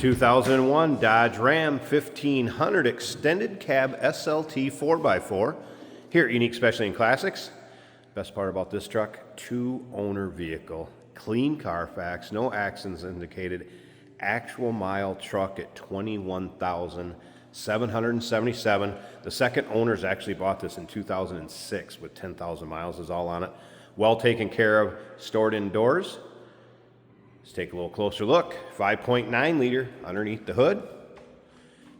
2001 Dodge Ram 1500 Extended Cab SLT 4x4 here at Unique Specialty and Classics. Best part about this truck, 2-owner vehicle, clean Carfax, no accidents indicated, actual mile truck at 21,777. The second owners actually bought this in 2006 with 10,000 miles is all on it. Well taken care of, stored indoors. Let's take a little closer look. 5.9 liter underneath the hood.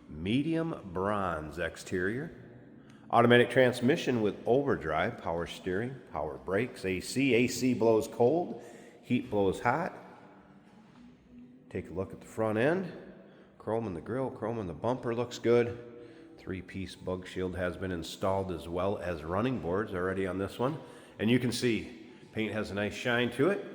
Medium bronze exterior. Automatic transmission with overdrive, power steering, power brakes, AC. AC blows cold, heat blows hot. Take a look at the front end. Chrome in the grille, chrome in the bumper looks good. 3-piece bug shield has been installed as well as running boards already on this one. And you can see paint has a nice shine to it.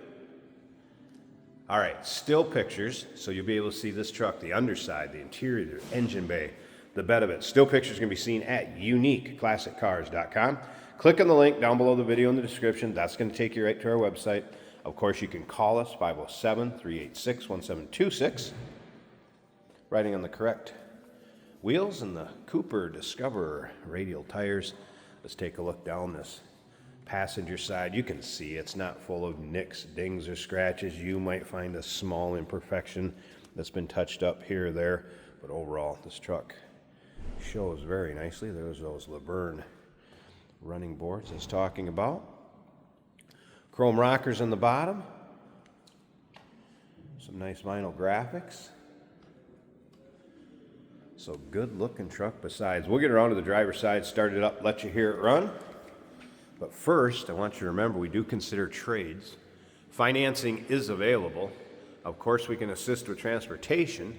All right, still pictures, so you'll be able to see this truck, the underside, the interior, the engine bay, the bed of it. Still pictures can be seen at uniqueclassiccars.com. Click on the link down below the video in the description. That's going to take you right to our website. Of course, you can call us, 507-386-1726. Riding on the correct wheels and the Cooper Discoverer radial tires. Let's take a look down this passenger side. You can see it's not full of nicks, dings, or scratches. You might find a small imperfection that's been touched up here or there, but overall this truck shows very nicely. There's those Laverne running boards I was talking about. Chrome rockers on the bottom. Some nice vinyl graphics. So good looking truck besides. We'll get around to the driver's side, start it up, let you hear it run. But first, I want you to remember we do consider trades. Financing is available. Of course, we can assist with transportation,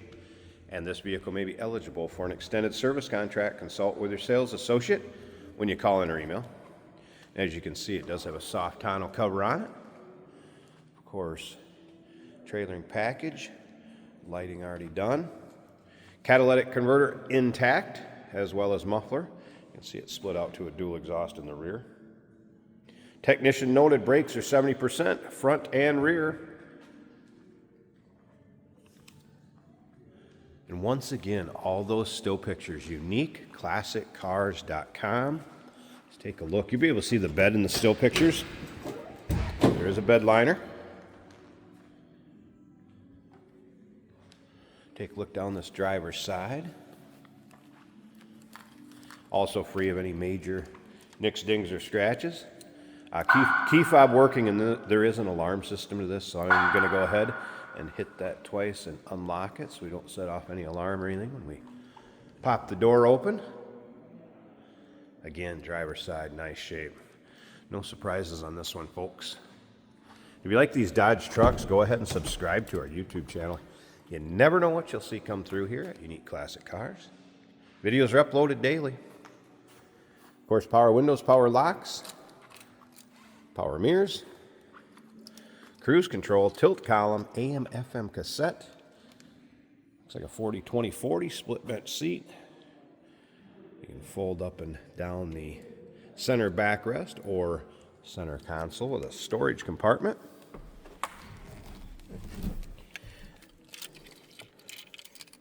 and this vehicle may be eligible for an extended service contract. Consult with your sales associate when you call in or email. As you can see, it does have a soft tonneau cover on it. Of course, trailering package, lighting already done. Catalytic converter intact, as well as muffler. You can see it split out to a dual exhaust in the rear. Technician noted brakes are 70%, front and rear. And once again, all those still pictures, uniqueclassiccars.com. Let's take a look. You'll be able to see the bed in the still pictures. There is a bed liner. Take a look down this driver's side. Also free of any major nicks, dings, or scratches. Key fob working, and there is an alarm system to this, so I'm going to go ahead and hit that twice and unlock it so we don't set off any alarm or anything when we pop the door open. Again, driver's side, nice shape. No surprises on this one, folks. If you like these Dodge trucks, go ahead and subscribe to our YouTube channel. You never know what you'll see come through here at Unique Classic Cars. Videos are uploaded daily. Of course, power windows, power locks, power mirrors, cruise control, tilt column, AM, FM cassette. Looks like a 40-20-40 split bench seat. You can fold up and down the center backrest or center console with a storage compartment.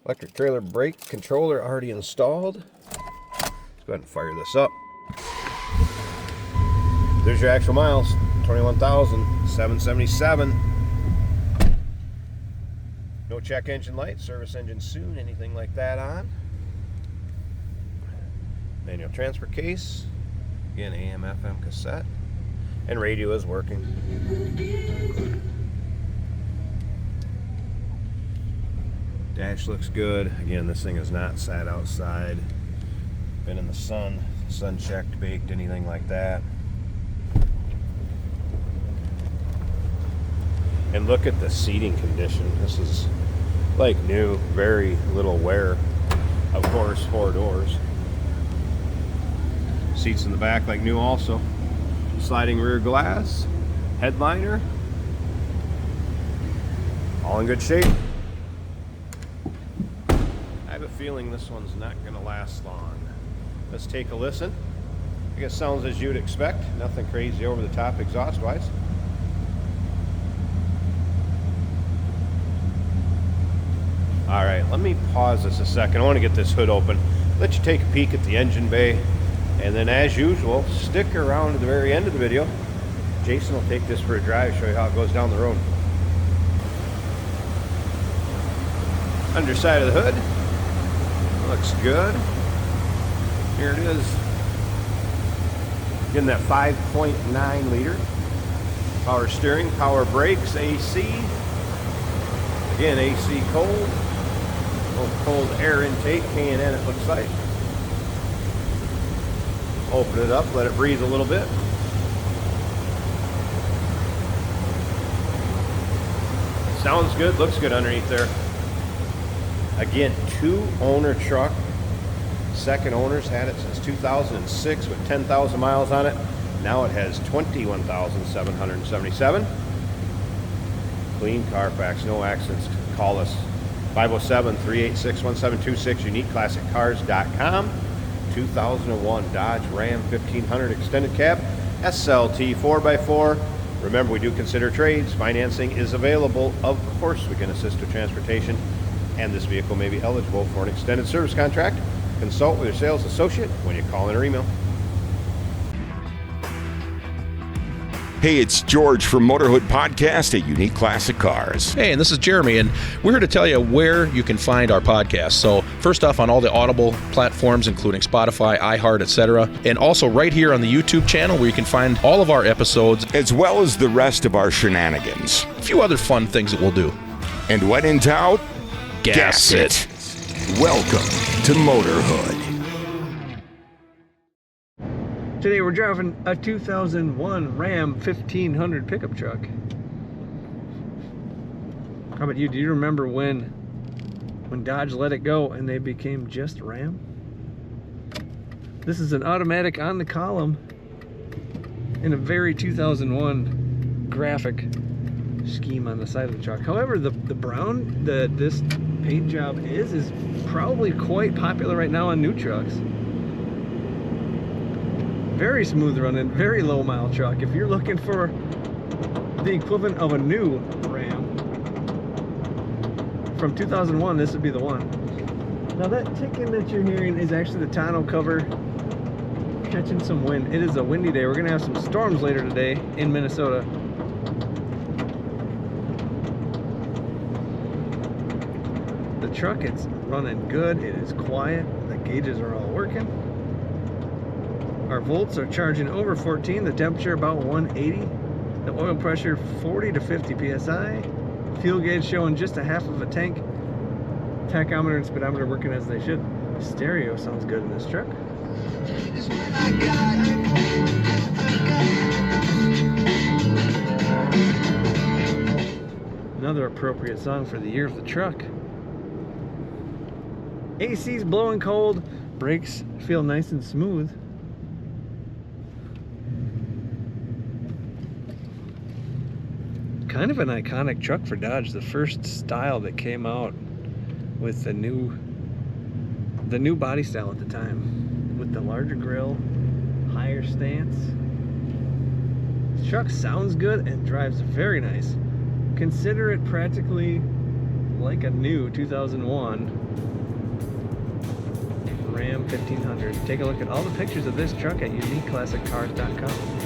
Electric trailer brake controller already installed. Let's go ahead and fire this up. There's your actual miles, 21,777. No check engine light, service engine soon, anything like that on. Manual transfer case, again AM, FM cassette, and radio is working. Dash looks good. Again, this thing is not sat outside, been in the sun checked, baked, anything like that. And look at the seating condition. This is like new, very little wear. Of course, 4 doors. Seats in the back like new also. Sliding rear glass, headliner, all in good shape. I have a feeling this one's not going to last long. Let's take a listen. I guess sounds as you'd expect. Nothing crazy over the top exhaust wise. All right, let me pause this a second. I want to get this hood open. Let you take a peek at the engine bay. And then as usual, stick around to the very end of the video. Jason will take this for a drive, show you how it goes down the road. Underside of the hood. Looks good. Here it is. Getting that 5.9 liter. Power steering, power brakes, AC. Again, AC cold. Cold air intake, K&N it looks like. Open it up, let it breathe a little bit. Sounds good, looks good underneath there. Again, 2-owner truck. Second owner's had it since 2006 with 10,000 miles on it. Now it has 21,777. Clean Carfax, no accidents. Call us 507-386-1726, uniqueclassiccars.com. 2001 Dodge Ram 1500 extended cab SLT 4x4. Remember, we do consider trades. Financing is available. Of course, we can assist with transportation, and this vehicle may be eligible for an extended service contract. Consult with your sales associate when you call in or email. Hey, it's George from Motorhood Podcast at Unique Classic Cars. Hey, and this is Jeremy, and we're here to tell you where you can find our podcast. So first off, on all the Audible platforms, including Spotify, iHeart, etc., and also right here on the YouTube channel where you can find all of our episodes, as well as the rest of our shenanigans. A few other fun things that we'll do. And when in doubt, gas it. Welcome to Motorhood. Today we're driving a 2001 Ram 1500 pickup truck. How about you? Do you remember when Dodge let it go and they became just Ram? This is an automatic on the column in a very 2001 graphic scheme on the side of the truck. However, the brown that this paint job is probably quite popular right now on new trucks. Very smooth running, very low mile truck. If you're looking for the equivalent of a new Ram from 2001, this would be the one. Now that ticking that you're hearing is actually the tonneau cover catching some wind. It is a windy day. We're gonna have some storms later today in Minnesota. The truck, it's running good. It is quiet. The gauges are all working. Our volts are charging over 14, the temperature about 180, the oil pressure 40 to 50 psi, fuel gauge showing just a half of a tank, tachometer and speedometer working as they should. Stereo sounds good in this truck. Another appropriate song for the year of the truck. AC's blowing cold, brakes feel nice and smooth. Kind of an iconic truck for Dodge, the first style that came out with the new body style at the time, with the larger grille, higher stance. This truck sounds good and drives very nice. Consider it practically like a new 2001 Ram 1500. Take a look at all the pictures of this truck at uniqueclassiccars.com.